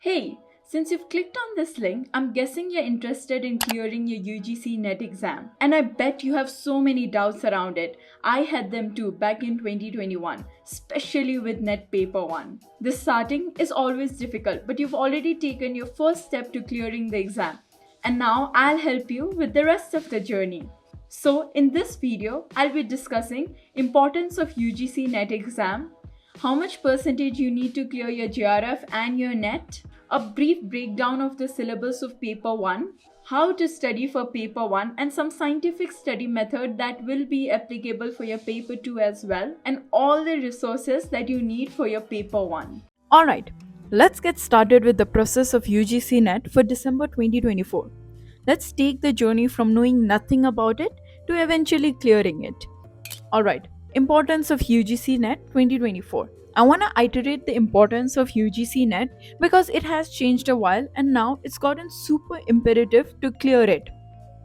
Hey, since you've clicked on this link, I'm guessing you're interested in clearing your UGC NET exam. And I bet you have so many doubts around it. I had them too back in 2021, especially with NET Paper 1. The starting is always difficult, but you've already taken your first step to clearing the exam. And now I'll help you with the rest of the journey. So in this video, I'll be discussing importance of UGC NET exam, how much percentage you need to clear your JRF and your NET, a brief breakdown of the syllabus of paper 1, how to study for paper 1 and some scientific study method that will be applicable for your paper 2 as well, and all the resources that you need for your paper 1. Alright, let's get started with the process of UGC NET for December 2024. Let's take the journey from knowing nothing about it to eventually clearing it. Alright, importance of UGC NET 2024. I want to iterate the importance of UGC NET because it has changed a while and now it's gotten super imperative to clear it.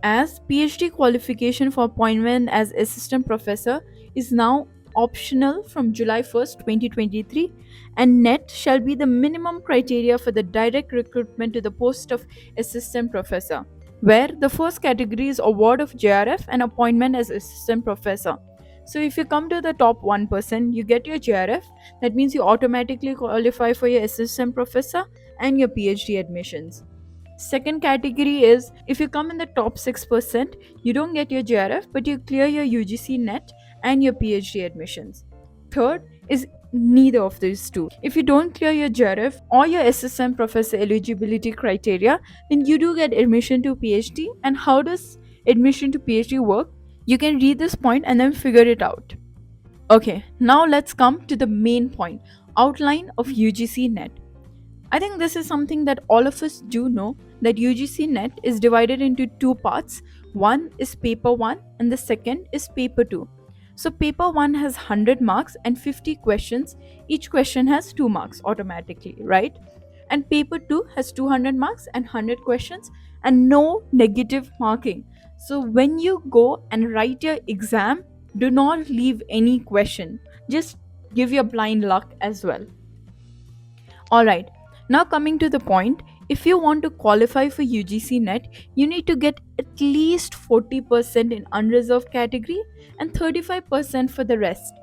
As PhD qualification for appointment as assistant professor is now optional from July 1st, 2023, and NET shall be the minimum criteria for the direct recruitment to the post of assistant professor, where the first category is award of JRF and appointment as assistant professor. So if you come to the top 1%, you get your JRF. That means you automatically qualify for your assistant professor and your PhD admissions. Second category is if you come in the top 6%, you don't get your JRF, but you clear your UGC NET and your PhD admissions. Third is neither of these two. If you don't clear your JRF or your assistant professor eligibility criteria, then you do get admission to PhD. And how does admission to PhD work? You can read this point and then figure it out. Okay, now let's come to the main point, outline of UGC NET. I think this is something that all of us do know, that UGC NET is divided into two parts. One is paper 1 and the second is paper 2. So paper 1 has 100 marks and 50 questions. Each question has 2 marks automatically, right? And paper 2 has 200 marks and 100 questions and no negative marking. So when you go and write your exam, do not leave any question. Just give your blind luck as well. Alright, now coming to the point, if you want to qualify for UGC NET, you need to get at least 40% in unreserved category and 35% for the rest.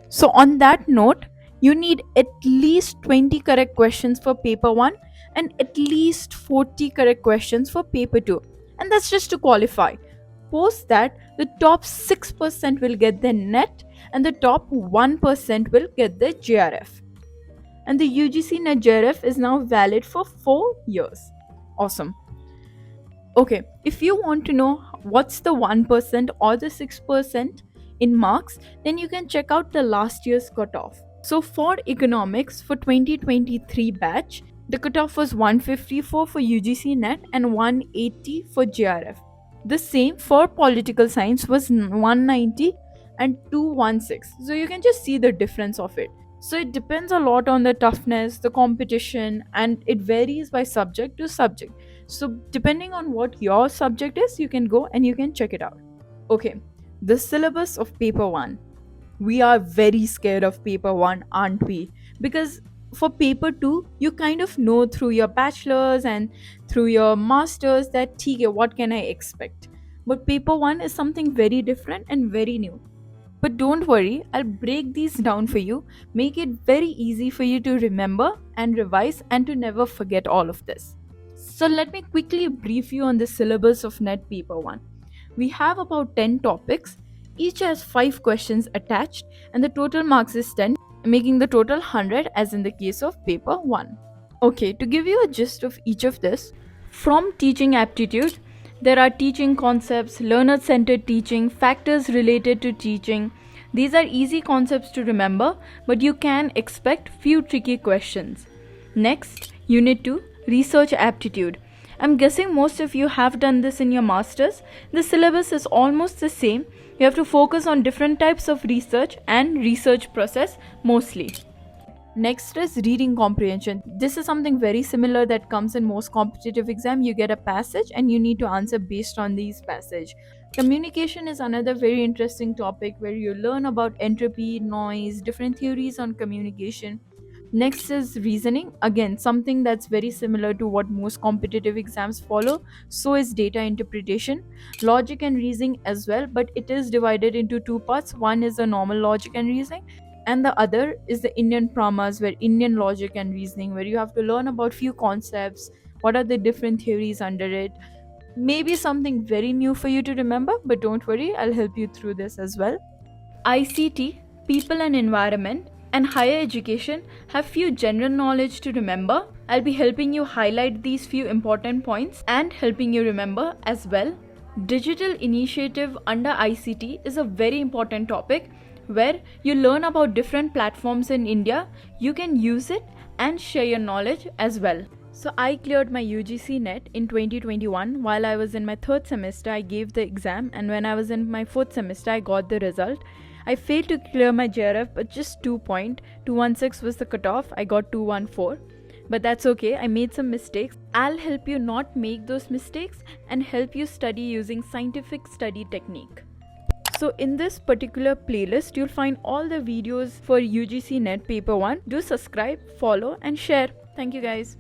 So on that note, you need at least 20 correct questions for paper 1 and at least 40 correct questions for paper 2. And that's just to qualify. Post that, the top 6% will get the NET and the top 1% will get the JRF. And the UGC NET JRF is now valid for 4 years. Awesome. Okay, if you want to know what's the 1% or the 6% in marks, then you can check out the last year's cutoff. So for economics for 2023 batch, the cutoff was 154 for UGC NET and 180 for JRF. The same for political science was 190 and 216. So you can just see the difference of it. So it depends a lot on the toughness, the competition, and it varies by subject to subject. So depending on what your subject is, you can go and you can check it out. Okay, the syllabus of paper 1. We are very scared of paper 1, aren't we? Because for paper 2, you kind of know through your bachelor's and through your master's that okay, what can I expect? But paper 1 is something very different and very new. But don't worry, I'll break these down for you, make it very easy for you to remember and revise and to never forget all of this. So let me quickly brief you on the syllabus of NET Paper 1. We have about 10 topics, each has 5 questions attached and the total marks is 10, making the total 100 as in the case of Paper 1. Okay, to give you a gist of each of this, from teaching aptitude, there are teaching concepts, learner-centered teaching, factors related to teaching. These are easy concepts to remember, but you can expect few tricky questions. Next, Unit 2, Research Aptitude. I'm guessing most of you have done this in your masters. The syllabus is almost the same. You have to focus on different types of research and research process mostly. Next is reading comprehension. This is something very similar that comes in most competitive exam. You get a passage and you need to answer based on these passage. Communication is another very interesting topic where you learn about entropy, noise, different theories on communication. Next is reasoning. Again, something that's very similar to what most competitive exams follow. So is data interpretation, logic and reasoning as well, but it is divided into two parts. One is the normal logic and reasoning, and the other is the Indian pramas, where Indian logic and reasoning, where you have to learn about few concepts, what are the different theories under it. Maybe something very new for you to remember, but don't worry, I'll help you through this as well. ICT, People and Environment, and Higher Education have few general knowledge to remember. I'll be helping you highlight these few important points and helping you remember as well. Digital initiative under ICT is a very important topic where you learn about different platforms in India. You can use it and share your knowledge as well. So I cleared my UGC NET in 2021. While I was in my third semester, I gave the exam, and when I was in my fourth semester, I got the result. I failed to clear my JRF, but just 2.216 was the cutoff. I got 214. But that's okay, I made some mistakes. I'll help you not make those mistakes and help you study using scientific study technique. So in this particular playlist, you'll find all the videos for UGC NET Paper 1. Do subscribe, follow and share. Thank you guys.